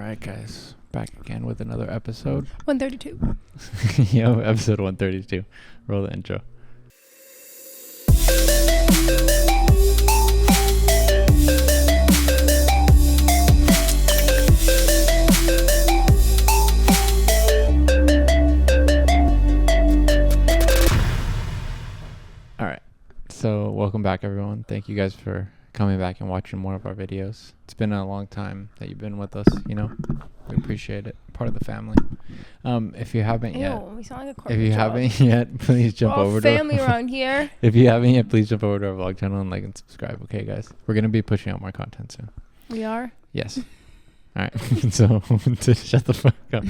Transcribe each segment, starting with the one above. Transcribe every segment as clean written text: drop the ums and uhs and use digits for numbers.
right, guys. Back again with another episode. 132. Yo, episode 132. Roll the intro. All right. So, welcome back, everyone. Thank you guys for coming back and watching more of our videos. It's been a long time that you've been with us, we appreciate it. Part of the family. If you haven't yet, We sound like a if you corporate haven't yet, please jump We're all over family to around here. if you haven't yet, please jump over to our vlog channel and like and subscribe. Okay, guys, we're gonna be pushing out more content soon. We are. Yes. All right. So shut the fuck up.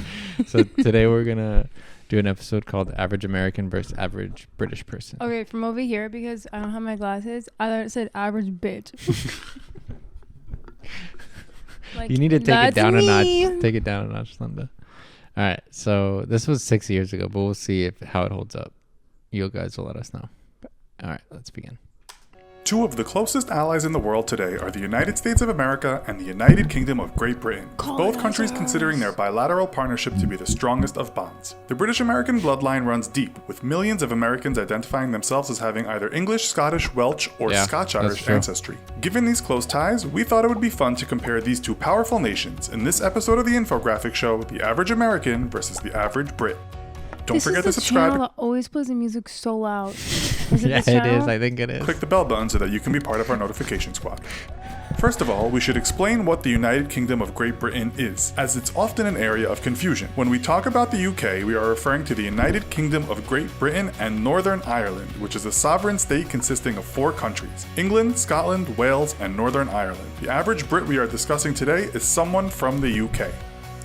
So today we're gonna do an episode called "Average American versus Average British Person." Okay, from over here, because I don't have my glasses, I thought it said average bitch. Like, You need to take it down me. a notch. Take it down a notch, Linda. All right. So this was 6 years ago, but we'll see how it holds up. You guys will let us know. All right. Let's begin. Two of the closest allies in the world today are the United States of America and the United Kingdom of Great Britain, with both countries considering their bilateral partnership to be the strongest of bonds. The British-American bloodline runs deep, with millions of Americans identifying themselves as having either English, Scottish, Welsh, or Yeah, Scotch-Irish that's true. ancestry. Given these close ties, we thought it would be fun to compare these two powerful nations in this episode of the infographic show, The Average American versus the Average Brit. Don't forget to This is the subscribe. channel that always plays the music so loud. Is it Yeah, this it channel? is. I think it is. Click the bell button so that you can be part of our notification squad. First of all, we should explain what the United Kingdom of Great Britain is, as it's often an area of confusion. When we talk about the UK, we are referring to the United Kingdom of Great Britain and Northern Ireland, which is a sovereign state consisting of 4 countries: England, Scotland, Wales, and Northern Ireland. The average Brit we are discussing today is someone from the UK.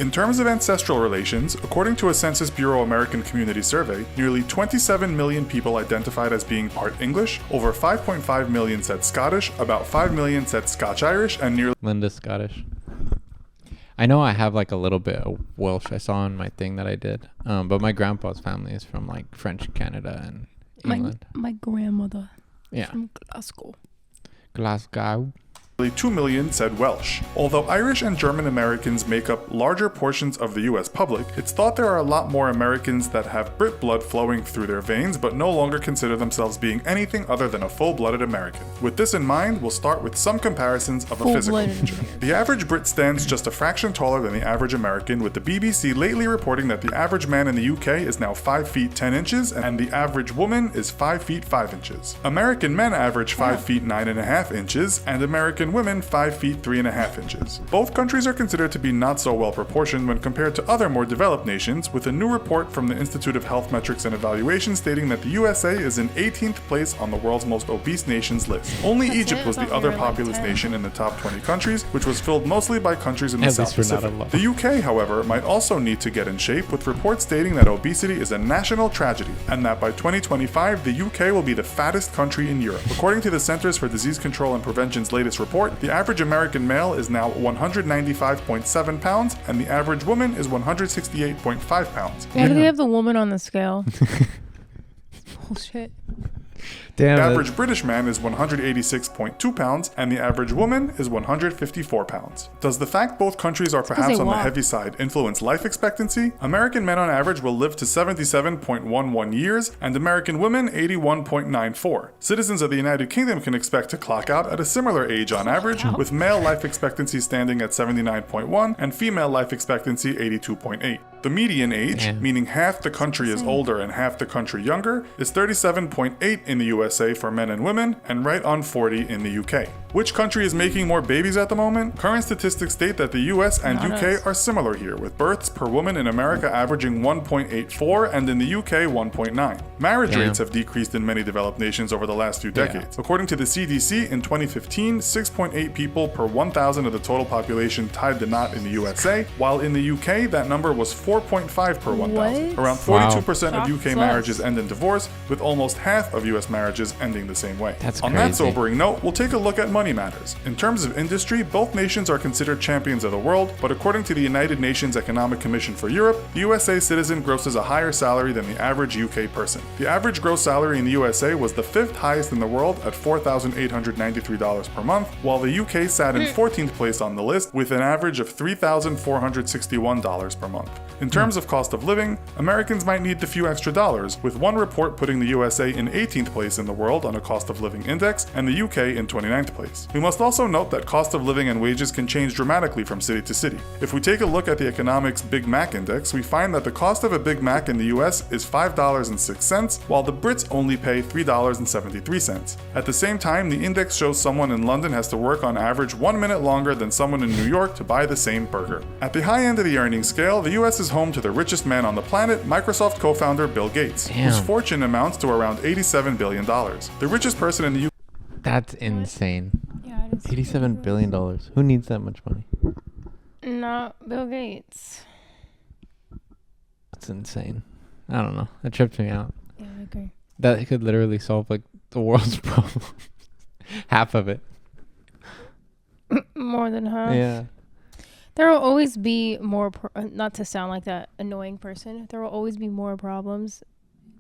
In terms of ancestral relations, according to a Census Bureau American Community Survey, nearly 27 million people identified as being part English, over 5.5 million said Scottish, about 5 million said Scotch-Irish, and nearly Linda's Scottish. I know I have like a little bit of Welsh. I saw on my thing that I did. But my grandpa's family is from like French Canada and England. My grandmother Yeah. from Glasgow. Glasgow. 2 million said Welsh. Although Irish and German Americans make up larger portions of the US public, it's thought there are a lot more Americans that have Brit blood flowing through their veins but no longer consider themselves being anything other than a full-blooded American. With this in mind, we'll start with some comparisons of a physical Full-blooded nature. The average Brit stands just a fraction taller than the average American, with the BBC lately reporting that the average man in the UK is now 5 feet 10 inches and the average woman is 5 feet 5 inches. American men average 5 feet 9.5 inches and American women 5 feet 3.5 inches. Both countries are considered to be not so well proportioned when compared to other more developed nations, with a new report from the Institute of Health Metrics and Evaluation stating that the USA is in 18th place on the world's most obese nations list. Only That's Egypt it? was I the thought we other were like populous 10. nation in the top 20 countries, which was filled mostly by countries in the At South least we're not Pacific. alone. The UK, however, might also need to get in shape, with reports stating that obesity is a national tragedy, and that by 2025, the UK will be the fattest country in Europe. According to the Centers for Disease Control and Prevention's latest report, the average American male is now 195.7 pounds, and the average woman is 168.5 pounds. Why do they have the woman on the scale? Bullshit. Damn. The average British man is 186.2 pounds, and the average woman is 154 pounds. Does the fact both countries are perhaps they on the walk. heavy side influence life expectancy? American men on average will live to 77.11 years, and American women 81.94. Citizens of the United Kingdom can expect to clock out at a similar age on average, with male life expectancy standing at 79.1 and female life expectancy 82.8. The median age, Damn. meaning half the country is older and half the country younger, is 37.8 in the USA for men and women, and right on 40 in the UK. Which country is making more babies at the moment? Current statistics state that the US and Not UK us. are similar here, with births per woman in America averaging 1.84 and in the UK 1.9. Marriage Damn. rates have decreased in many developed nations over the last few decades. According to the CDC, in 2015, 6.8 people per 1,000 of the total population tied the knot in the USA, while in the UK that number was 4.5 per 1,000. What? Around 42% Wow. of UK Sucks. marriages end in divorce, with almost half of US marriages ending the same way. That's On that crazy. sobering note, we'll take a look at money matters. In terms of industry, both nations are considered champions of the world, but according to the United Nations Economic Commission for Europe, the USA citizen grosses a higher salary than the average UK person. The average gross salary in the USA was the 5th highest in the world at $4,893 per month, while the UK sat in 14th place on the list with an average of $3,461 per month. In terms of cost of living, Americans might need the few extra dollars, with one report putting the USA in 18th place in the world on a cost of living index and the UK in 29th place. We must also note that cost of living and wages can change dramatically from city to city. If we take a look at the economics Big Mac index, we find that the cost of a Big Mac in the US is $5.06, while the Brits only pay $3.73. At the same time, the index shows someone in London has to work on average 1 minute longer than someone in New York to buy the same burger. At the high end of the earnings scale, the US is home to the richest man on the planet, Microsoft co-founder Bill Gates, whose Damn. fortune amounts to around $87 billion. The richest person in the UK That's insane. Yeah, it is. $87 billion. Who needs that much money? Not Bill Gates. That's insane. I don't know. That tripped me out. Yeah, I agree. That could literally solve like the world's problem. Half of it. More than half. Yeah. There will always be more, not to sound like that annoying person, there will always be more problems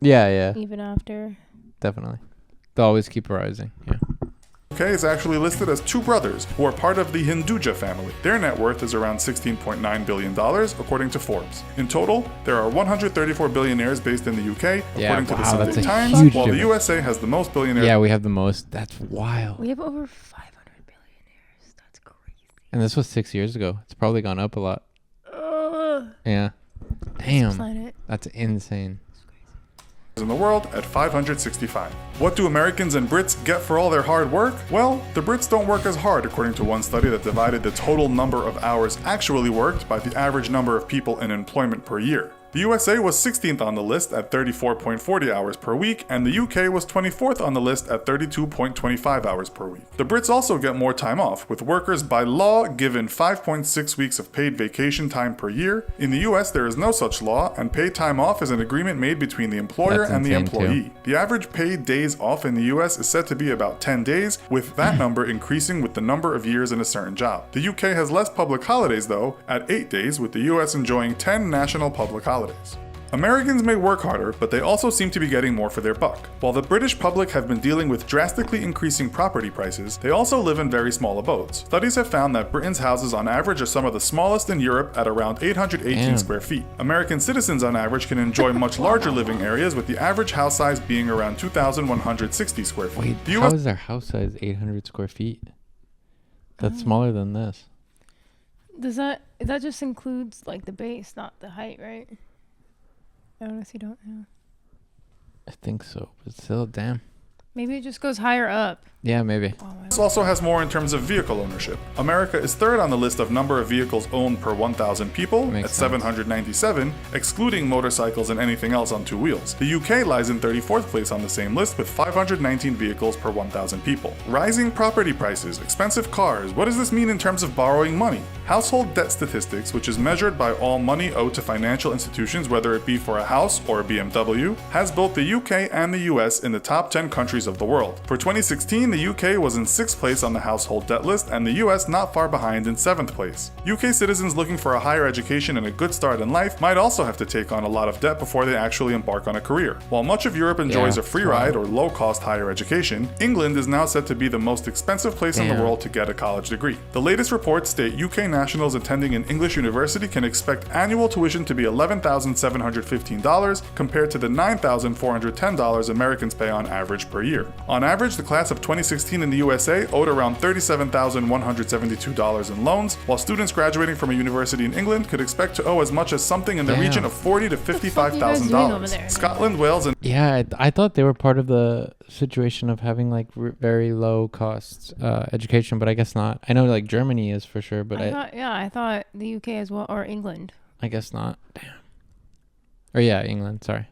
Yeah, even after. definitely. They'll always keep rising. Yeah. is actually listed as two brothers who are part of the Hinduja family. Their net worth is around $16.9 billion, according to Forbes. In total, there are 134 billionaires based in the UK, Yeah, according to the wow, that's Sunday a Times, huge while the difference. USA has the most billionaires. Yeah, we have the most. That's wild. We have over 500 billionaires. That's crazy. And this was 6 years ago. It's probably gone up a lot. Yeah. This Damn. planet. That's insane. in the world at 565. What do Americans and Brits get for all their hard work? Well, the Brits don't work as hard, according to one study that divided the total number of hours actually worked by the average number of people in employment per year. The USA was 16th on the list at 34.40 hours per week, and the UK was 24th on the list at 32.25 hours per week. The Brits also get more time off, with workers by law given 5.6 weeks of paid vacation time per year. In the US, there is no such law, and paid time off is an agreement made between the employer That's and the insane, employee. too. The average paid days off in the US is said to be about 10 days, with that number increasing with the number of years in a certain job. The UK has less public holidays though, at 8 days, with the US enjoying 10 national public holidays. Americans may work harder, but they also seem to be getting more for their buck. While the British public have been dealing with drastically increasing property prices, they also live in very small abodes. Studies have found that Britain's houses on average are some of the smallest in Europe at around 818 Damn. square feet. American citizens on average can enjoy much larger living areas, with the average house size being around 2,160 square feet. Wait, The how US is their house size 800 square feet? That's smaller than this. Does that just includes like the base, not the height, right? I honestly don't know. I think so, but still, damn. Maybe it just goes higher up. Yeah, maybe. Oh, This also has more in terms of vehicle ownership. America is third on the list of number of vehicles owned per 1,000 people Makes at sense. 797, excluding motorcycles and anything else on two wheels. The UK lies in 34th place on the same list with 519 vehicles per 1,000 people. Rising property prices, expensive cars. What does this mean in terms of borrowing money? Household debt statistics, which is measured by all money owed to financial institutions, whether it be for a house or a BMW, has both the UK and the US in the top 10 countries of the world. For 2016, the UK was in 6th place on the household debt list, and the US not far behind in 7th place. UK citizens looking for a higher education and a good start in life might also have to take on a lot of debt before they actually embark on a career. While much of Europe enjoys Yeah, a free it's ride wild. or low-cost higher education, England is now said to be the most expensive place in the Damn. world to get a college degree. The latest reports state UK nationals attending an English university can expect annual tuition to be $11,715 compared to the $9,410 Americans pay on average per year. On average, the class of 2016 in the USA owed around $37,172 in loans, while students graduating from a university in England could expect to owe as much as something in the Damn. region of $40,000 to fuck you guys doing over there? $55,000. Scotland, Wales, and Yeah, I thought they were part of the situation of having like very low cost education, but I guess not. I know like Germany is for sure, but I thought the UK as well, or England. I guess not. Damn. Or yeah, England. Sorry.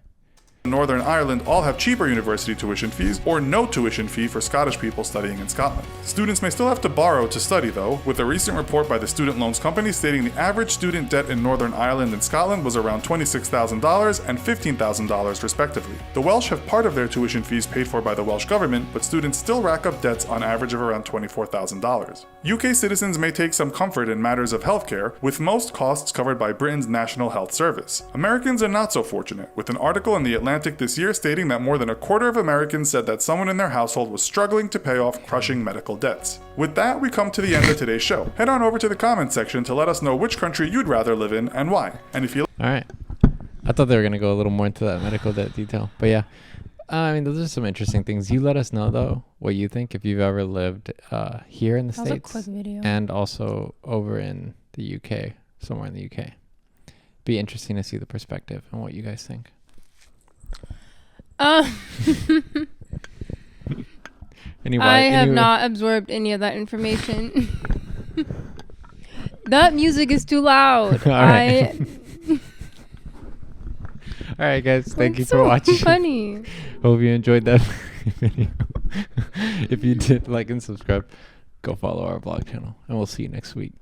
Northern Ireland all have cheaper university tuition fees or no tuition fee for Scottish people studying in Scotland. Students may still have to borrow to study though, with a recent report by the Student Loans Company stating the average student debt in Northern Ireland and Scotland was around $26,000 and $15,000 respectively. The Welsh have part of their tuition fees paid for by the Welsh government, but students still rack up debts on average of around $24,000. UK citizens may take some comfort in matters of healthcare, with most costs covered by Britain's National Health Service. Americans are not so fortunate, with an article in the Atlantic this year stating that more than a quarter of Americans said that someone in their household was struggling to pay off crushing medical debts. With that, we come to the end of today's show. Head on over to the comments section to let us know which country you'd rather live in and why. And if you All right. I thought they were going to go a little more into that medical debt detail. But yeah, I mean, those are some interesting things. You let us know, though, what you think if you've ever lived here in the That was a States quick video. and also over in the UK, somewhere in the UK. Be interesting to see the perspective and what you guys think. I have not absorbed any of that information. That music is too loud. All right. All right, guys. Thank you for watching. Funny. Hope you enjoyed that video. If you did, like and subscribe. Go follow our vlog channel, and we'll see you next week.